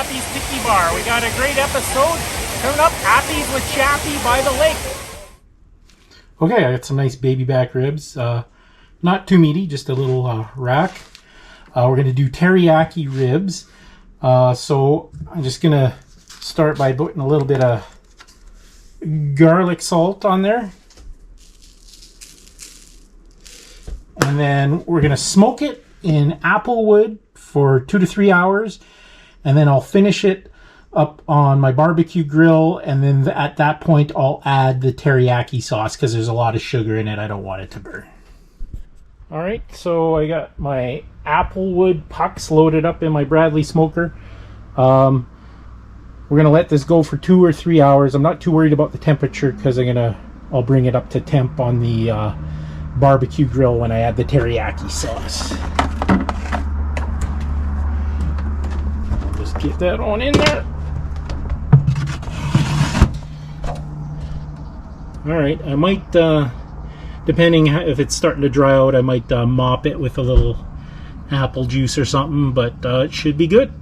Appie's Tiki Bar. We got a great episode coming up. Appies with Chappy by the lake. Okay, I got some nice baby back ribs. Not too meaty, just a little rack. We're going to do teriyaki ribs. So I'm just going to start by putting a little bit of garlic salt on there. And then we're going to smoke it in apple wood for 2 to 3 hours. And then I'll finish it up on my barbecue grill. And then at that point, I'll add the teriyaki sauce because there's a lot of sugar in it. I don't want it to burn. All right, so I got my applewood pucks loaded up in my Bradley smoker. We're gonna let this go for 2 or 3 hours. I'm not too worried about the temperature because I'll bring it up to temp on the barbecue grill when I add the teriyaki sauce. Just get that on in there. All right, I might, depending if it's starting to dry out, I might mop it with a little apple juice or something, but it should be good.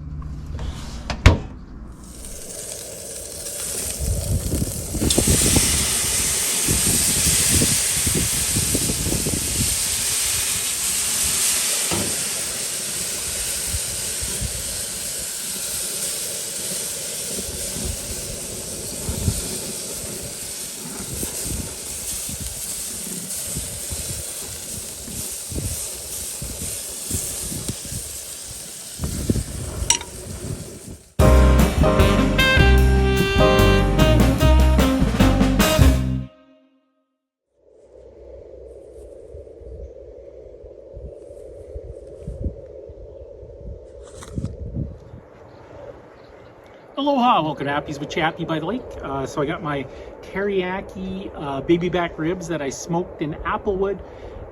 Aloha, welcome to Appies with Chappy by the lake. So I got my teriyaki baby back ribs that I smoked in applewood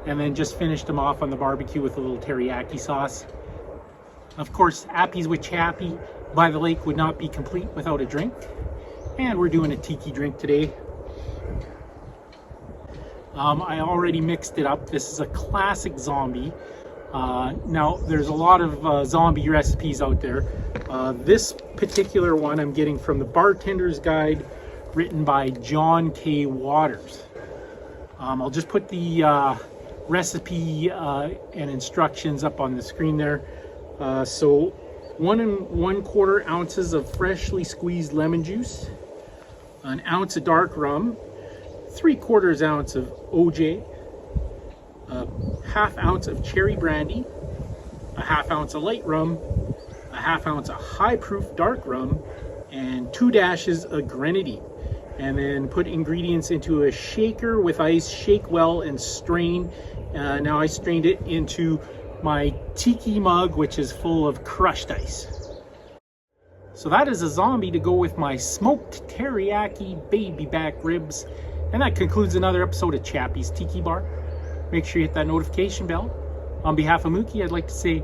and then just finished them off on the barbecue with a little teriyaki sauce. Of course, Appies with Chappy by the lake would not be complete without a drink. And we're doing a tiki drink today. I already mixed it up. This is a classic zombie. Now, there's a lot of zombie recipes out there. This particular one I'm getting from the Bartender's Guide, written by John K. Waters. I'll just put the recipe and instructions up on the screen there. So 1 1/4 ounces of freshly squeezed lemon juice, 1 ounce of dark rum, 3/4 ounce of OJ, 1/2 ounce of cherry brandy, 1/2 ounce of light rum, 1/2 ounce of high proof dark rum, and 2 dashes of grenadine. And then put ingredients into a shaker with ice, shake well and strain. Now I strained it into my tiki mug, which is full of crushed ice. So that is a zombie to go with my smoked teriyaki baby back ribs. And that concludes another episode of Chappy's Tiki Bar. Make sure you hit that notification bell. On behalf of Mookie, I'd like to say,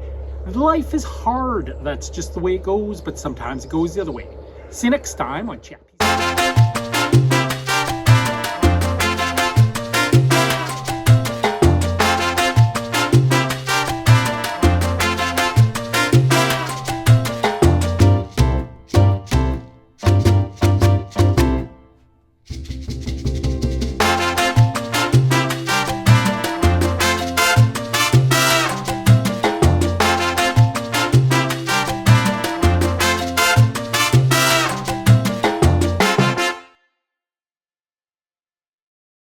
life is hard. That's just the way it goes, but sometimes it goes the other way. See you next time on Chappy.